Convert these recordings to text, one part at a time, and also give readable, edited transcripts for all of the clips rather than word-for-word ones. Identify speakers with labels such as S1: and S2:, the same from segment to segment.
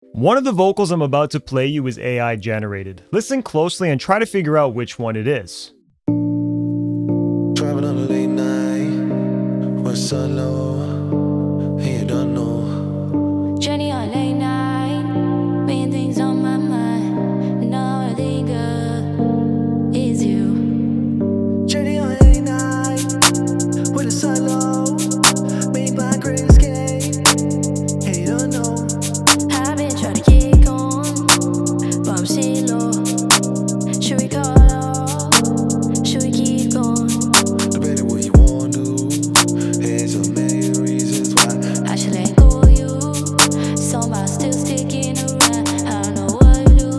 S1: One of the vocals I'm about to play you is AI generated. Listen closely and try to figure out which one it is.
S2: Driving on a late night, we're solo, and you don't know.
S3: Journey on late night, main things on my mind, and all I think of is you.
S2: Journey on a late night, with a solo, made by great escape, and you don't know.
S3: I've been trying to kick on, but I'm sitting low. Should we call off? Should we keep going?
S2: Depending what you want to do, there's so many reasons why.
S3: I should let go of you, somehow still sticking around. I don't know what to do.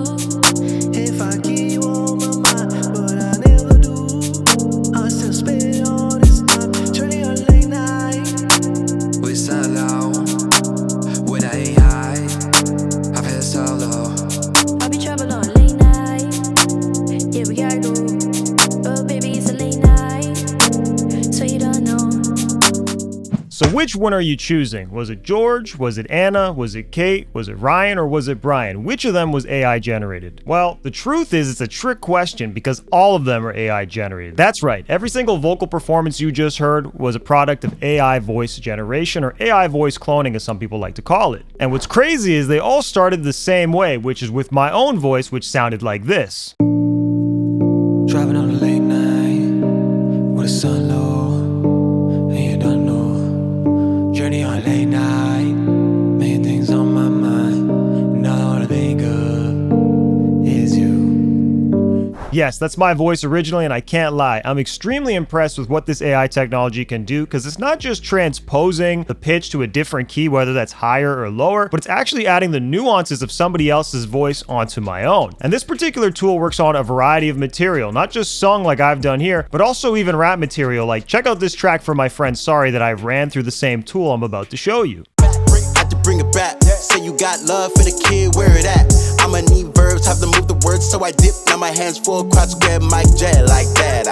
S2: If I keep you on my mind, but I never do, I still spend all this time. Journey on a late night, with solo, with AI, I've had solo.
S3: I'll be traveling on a late night. Yeah, we gotta go. Oh, baby, it's a late night, so you don't know.
S1: So which one are you choosing? Was it George? Was it Anna? Was it Kate? Was it Ryan? Or was it Brian? Which of them was AI generated? Well, the truth is it's a trick question because all of them are AI generated. That's right, every single vocal performance you just heard was a product of AI voice generation, or AI voice cloning as some people like to call it. And what's crazy is they all started the same way, which is with my own voice, which sounded like this.
S2: Driving on a late night, with a solo, and you don't know. Journey on a late night, many things on my mind, and all I think of is you.
S1: Yes, that's my voice originally, and I can't lie, I'm extremely impressed with what this AI technology can do, because it's not just transposing the pitch to a different key, whether that's higher or lower, but it's actually adding the nuances of somebody else's voice onto my own. And this particular tool works on a variety of material, not just sung like I've done here, but also even rap material, like check out this track from my friend Sorry that I ran through the same tool I'm about to show you.
S4: Had to bring it back. Say you got love for the kid, where it at? I'ma need verbs, have to move the words, so I dip. Now my hands full, quad square, mic jet like that.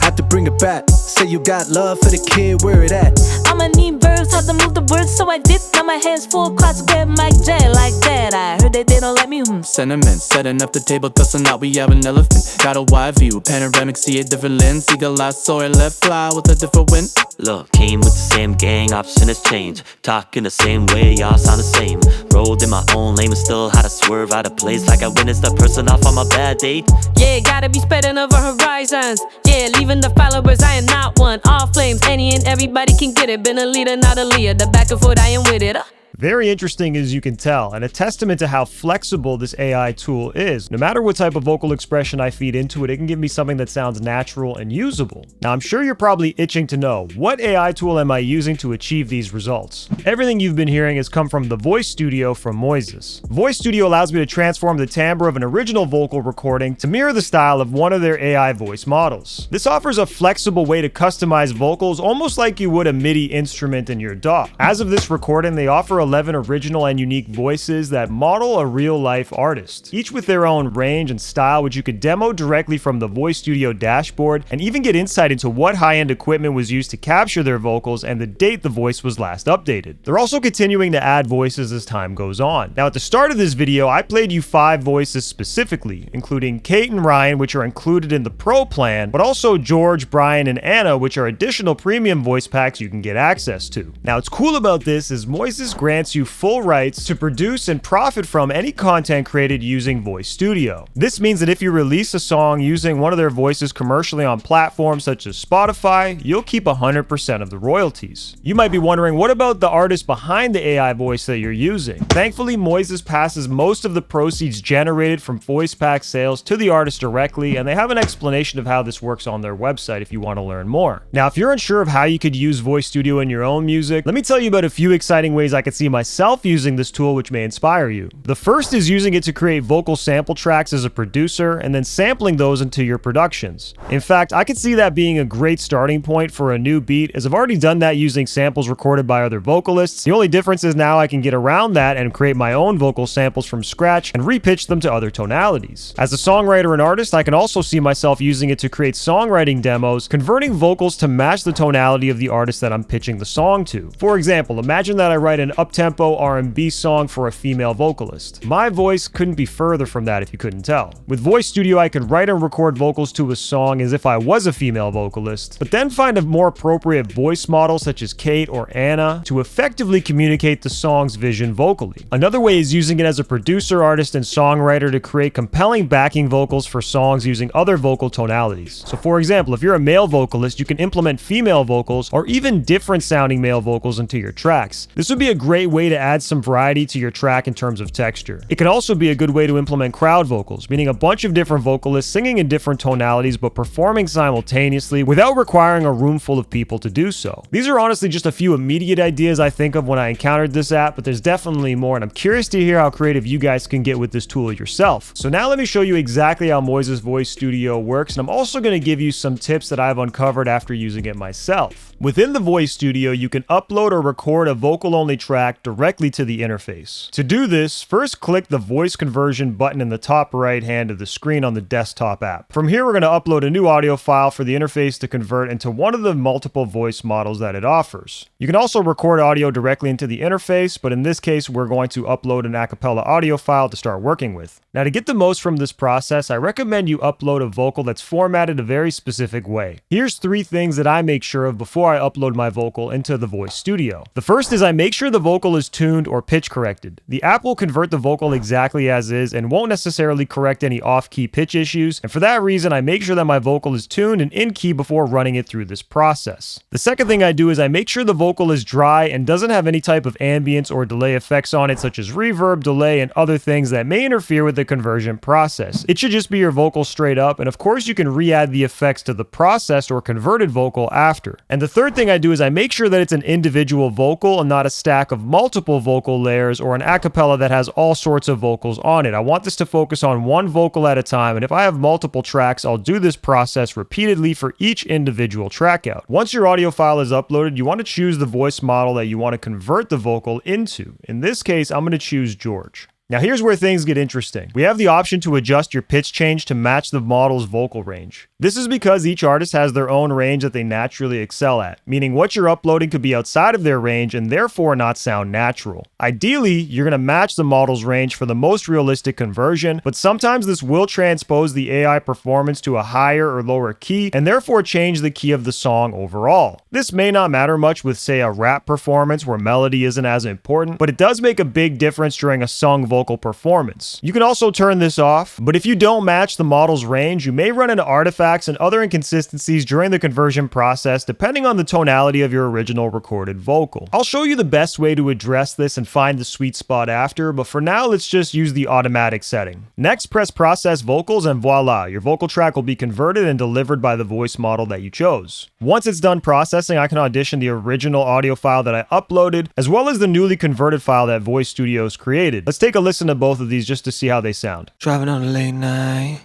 S5: Had to bring it back. Say you got love for the kid, where it at?
S6: I'ma need verbs, have to move the words, so I dip. Now my hands full, quads grab mic jet like that. I heard that they don't let me
S5: Sentiment, setting up the table, cussing out, we have an elephant. Got a wide view, panoramic, see a different lens. Eagle eye, soar, left fly with a different wind.
S7: Look, came with the same gang, option has changed. Talking the same way, y'all sound the same. Rolled in my own lane, but still had to swerve out of place. Like I witnessed the person off on my bad date.
S6: Yeah, gotta be spreading over horizons. Yeah, leaving the followers, I am not one. All flames, any and everybody can get it. Been a leader, not a leader. The back and forth, I am with it.
S1: Very interesting, as you can tell, and a testament to how flexible this AI tool is. No matter what type of vocal expression I feed into it, it can give me something that sounds natural and usable. Now, I'm sure you're probably itching to know, what AI tool am I using to achieve these results? Everything you've been hearing has come from the Voice Studio from Moises. Voice Studio allows me to transform the timbre of an original vocal recording to mirror the style of one of their AI voice models. This offers a flexible way to customize vocals, almost like you would a MIDI instrument in your DAW. As of this recording, they offer 11 original and unique voices that model a real-life artist, each with their own range and style, which you could demo directly from the Voice Studio dashboard and even get insight into what high-end equipment was used to capture their vocals and the date the voice was last updated. They're also continuing to add voices as time goes on. Now, at the start of this video, I played you 5 voices specifically, including Kate and Ryan, which are included in the Pro plan, but also George, Brian, and Anna, which are additional premium voice packs you can get access to. Now, what's cool about this is Moises grants you full rights to produce and profit from any content created using Voice Studio. This means that if you release a song using one of their voices commercially on platforms such as Spotify, you'll keep 100% of the royalties. You might be wondering, what about the artist behind the AI voice that you're using? Thankfully, Moises passes most of the proceeds generated from voice pack sales to the artist directly, and they have an explanation of how this works on their website if you want to learn more. Now, if you're unsure of how you could use Voice Studio in your own music, let me tell you about a few exciting ways I could see myself using this tool, which may inspire you. The first is using it to create vocal sample tracks as a producer and then sampling those into your productions. In fact, I could see that being a great starting point for a new beat, as I've already done that using samples recorded by other vocalists. The only difference is now I can get around that and create my own vocal samples from scratch and repitch them to other tonalities. As a songwriter and artist, I can also see myself using it to create songwriting demos, converting vocals to match the tonality of the artist that I'm pitching the song to. For example, imagine that I write an uptempo up-tempo R&B song for a female vocalist. My voice couldn't be further from that if you couldn't tell. With Voice Studio, I could write and record vocals to a song as if I was a female vocalist, but then find a more appropriate voice model such as Kate or Anna to effectively communicate the song's vision vocally. Another way is using it as a producer, artist, and songwriter to create compelling backing vocals for songs using other vocal tonalities. So for example, if you're a male vocalist, you can implement female vocals or even different sounding male vocals into your tracks. This would be a great way to add some variety to your track in terms of texture. It can also be a good way to implement crowd vocals, meaning a bunch of different vocalists singing in different tonalities but performing simultaneously without requiring a room full of people to do so. These are honestly just a few immediate ideas I think of when I encountered this app, but there's definitely more, and I'm curious to hear how creative you guys can get with this tool yourself. So now let me show you exactly how Moises Voice Studio works, and I'm also going to give you some tips that I've uncovered after using it myself. Within the Voice Studio, you can upload or record a vocal-only track directly to the interface. To do this, first click the voice conversion button in the top right hand of the screen on the desktop app. From here, we're going to upload a new audio file for the interface to convert into one of the multiple voice models that it offers. You can also record audio directly into the interface, but in this case, we're going to upload an a cappella audio file to start working with. Now, to get the most from this process, I recommend you upload a vocal that's formatted a very specific way. Here's 3 things that I make sure of before I upload my vocal into the Voice Studio. The first is I make sure the vocal is tuned or pitch corrected. The app will convert the vocal exactly as is and won't necessarily correct any off-key pitch issues, and for that reason, I make sure that my vocal is tuned and in key before running it through this process. The second thing I do is I make sure the vocal is dry and doesn't have any type of ambience or delay effects on it, such as reverb, delay, and other things that may interfere with the conversion process. It should just be your vocal straight up, and of course you can re-add the effects to the processed or converted vocal after. And the third thing I do is I make sure that it's an individual vocal and not a stack of multiple vocal layers or an a cappella that has all sorts of vocals on it. I want this to focus on one vocal at a time, and if I have multiple tracks, I'll do this process repeatedly for each individual track out. Once your audio file is uploaded, you want to choose the voice model that you want to convert the vocal into. In this case, I'm going to choose George. Now here's where things get interesting. We have the option to adjust your pitch change to match the model's vocal range. This is because each artist has their own range that they naturally excel at, meaning what you're uploading could be outside of their range and therefore not sound natural. Ideally, you're going to match the model's range for the most realistic conversion, but sometimes this will transpose the AI performance to a higher or lower key and therefore change the key of the song overall. This may not matter much with, say, a rap performance where melody isn't as important, but it does make a big difference during a sung vocal performance. You can also turn this off, but if you don't match the model's range, you may run into artifacts and other inconsistencies during the conversion process depending on the tonality of your original recorded vocal. I'll show you the best way to address this and find the sweet spot after, but for now let's just use the automatic setting. Next, press process vocals and voila, your vocal track will be converted and delivered by the voice model that you chose. Once it's done processing, I can audition the original audio file that I uploaded as well as the newly converted file that Voice Studio's created. Let's take a listen to both of these just to see how they sound.
S2: Driving on a late night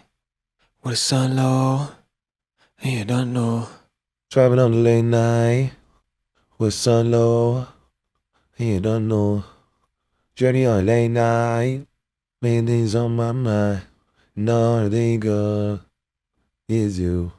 S2: with the sun low, and you don't know.
S8: Driving on a late night with sun low, and you don't know. Journey on a late night, many things on my mind. No, I think is you.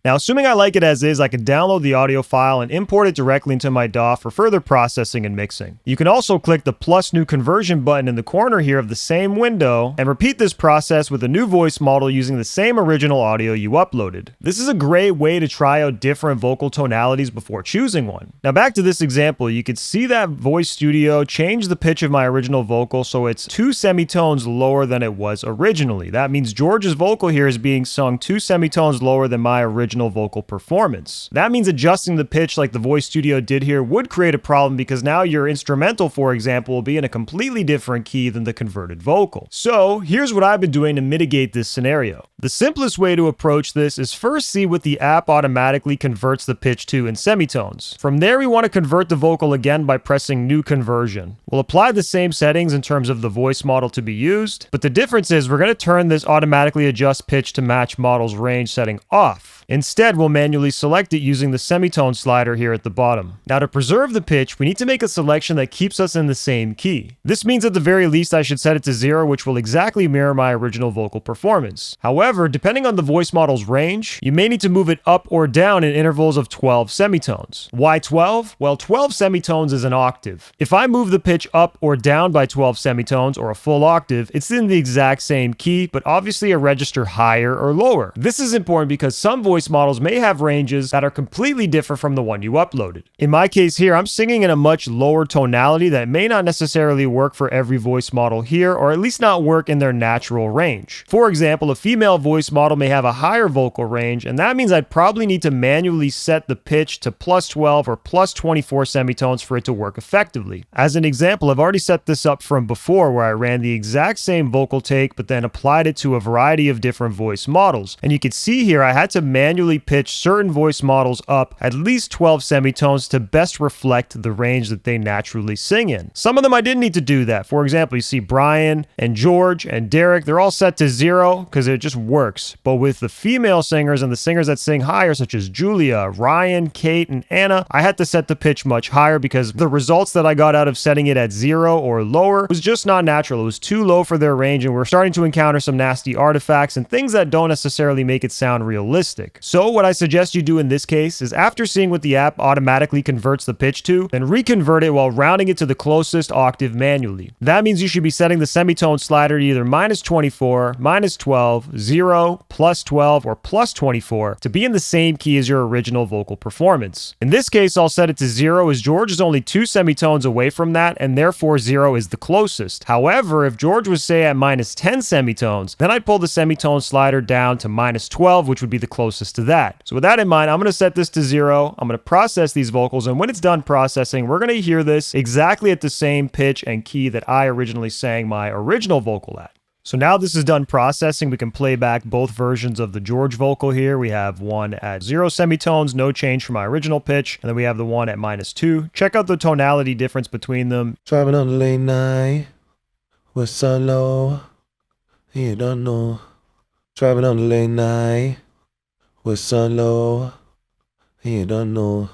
S1: Now, assuming I like it as is, I can download the audio file and import it directly into my DAW for further processing and mixing. You can also click the plus new conversion button in the corner here of the same window and repeat this process with a new voice model using the same original audio you uploaded. This is a great way to try out different vocal tonalities before choosing one. Now back to this example, you could see that Voice Studio changed the pitch of my original vocal so it's 2 semitones lower than it was originally. That means George's vocal here is being sung 2 semitones lower than my original vocal performance. That means adjusting the pitch like the Voice Studio did here would create a problem because now your instrumental, for example, will be in a completely different key than the converted vocal. So here's what I've been doing to mitigate this scenario. The simplest way to approach this is first see what the app automatically converts the pitch to in semitones. From there, we want to convert the vocal again by pressing new conversion. We'll apply the same settings in terms of the voice model to be used, but the difference is we're going to turn this automatically adjust pitch to match model's range setting off. Instead, we'll manually select it using the semitone slider here at the bottom. Now to preserve the pitch, we need to make a selection that keeps us in the same key. This means at the very least I should set it to 0, which will exactly mirror my original vocal performance. However, However, depending on the voice model's range, you may need to move it up or down in intervals of 12 semitones. Why 12? Well, 12 semitones is an octave. If I move the pitch up or down by 12 semitones or a full octave, it's in the exact same key, but obviously a register higher or lower. This is important because some voice models may have ranges that are completely different from the one you uploaded. In my case here, I'm singing in a much lower tonality that may not necessarily work for every voice model here, or at least not work in their natural range. For example, a female voice model may have a higher vocal range, and that means I'd probably need to manually set the pitch to plus 12 or plus 24 semitones for it to work effectively. As an example, I've already set this up from before where I ran the exact same vocal take but then applied it to a variety of different voice models. And you can see here I had to manually pitch certain voice models up at least 12 semitones to best reflect the range that they naturally sing in. Some of them I didn't need to do that. For example, you see Brian and George and Derek, they're all set to 0 because it just works. But with the female singers and the singers that sing higher, such as Julia, Ryan, Kate, and Anna, I had to set the pitch much higher because the results that I got out of setting it at 0 or lower was just not natural. It was too low for their range, and we're starting to encounter some nasty artifacts and things that don't necessarily make it sound realistic. So what I suggest you do in this case is, after seeing what the app automatically converts the pitch to, then reconvert it while rounding it to the closest octave manually. That means you should be setting the semitone slider to either minus 24, minus 12, 0, plus 12, or plus 24 to be in the same key as your original vocal performance. In this case, I'll set it to 0 as George is only 2 semitones away from that, and therefore 0 is the closest. However, if George was, say, at minus 10 semitones, then I'd pull the semitone slider down to minus 12, which would be the closest to that. So with that in mind, I'm going to set this to 0. I'm going to process these vocals, and when it's done processing, we're going to hear this exactly at the same pitch and key that I originally sang my original vocal at. So now this is done processing, we can play back both versions of the George vocal here. We have one at 0 semitones, no change from my original pitch, and then we have the one at minus 2. Check out the tonality difference between them.
S8: Driving on the late night with solo, you don't know. Driving on the late night with solo, you don't know.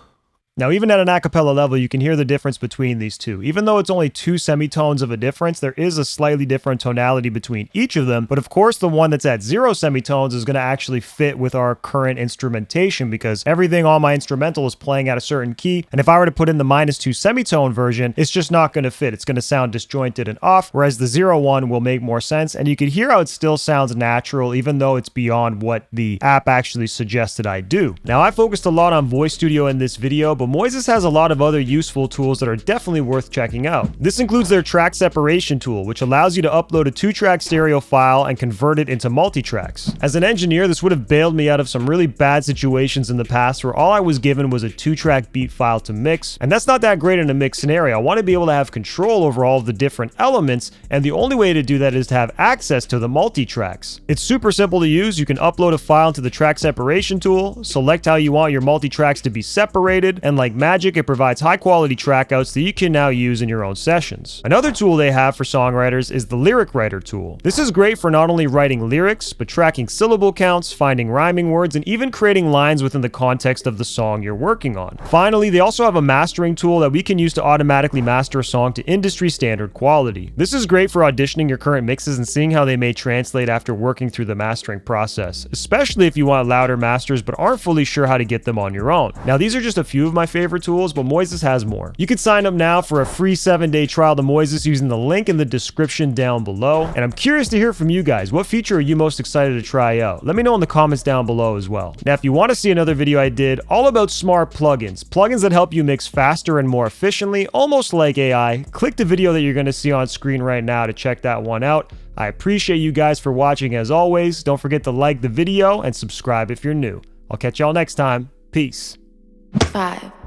S1: Now, even at an a cappella level, you can hear the difference between these two. Even though it's only 2 semitones of a difference, there is a slightly different tonality between each of them. But of course, the one that's at 0 semitones is going to actually fit with our current instrumentation because everything on my instrumental is playing at a certain key. And if I were to put in the minus 2 semitone version, it's just not going to fit. It's going to sound disjointed and off, whereas the 0 one will make more sense. And you can hear how it still sounds natural, even though it's beyond what the app actually suggested I do. Now, I focused a lot on Voice Studio in this video, but Moises has a lot of other useful tools that are definitely worth checking out. This includes their track separation tool, which allows you to upload a 2-track stereo file and convert it into multi-tracks. As an engineer, this would have bailed me out of some really bad situations in the past where all I was given was a 2-track beat file to mix, and that's not that great in a mix scenario. I want to be able to have control over all of the different elements, and the only way to do that is to have access to the multi-tracks. It's super simple to use. You can upload a file into the track separation tool, select how you want your multi-tracks to be separated, and like magic, it provides high-quality trackouts that you can now use in your own sessions. Another tool they have for songwriters is the lyric writer tool. This is great for not only writing lyrics, but tracking syllable counts, finding rhyming words, and even creating lines within the context of the song you're working on. Finally, they also have a mastering tool that we can use to automatically master a song to industry standard quality. This is great for auditioning your current mixes and seeing how they may translate after working through the mastering process, especially if you want louder masters but aren't fully sure how to get them on your own. Now, these are just a few of my favorite tools, but Moises has more. You can sign up now for a free 7-day trial to Moises using the link in the description down below. And I'm curious to hear from you guys. What feature are you most excited to try out? Let me know in the comments down below as well. Now, if you want to see another video I did all about smart plugins that help you mix faster and more efficiently, almost like AI, click the video that you're going to see on screen right now to check that one out. I appreciate you guys for watching as always. Don't forget to like the video and subscribe if you're new. I'll catch y'all next time. Peace.
S3: 5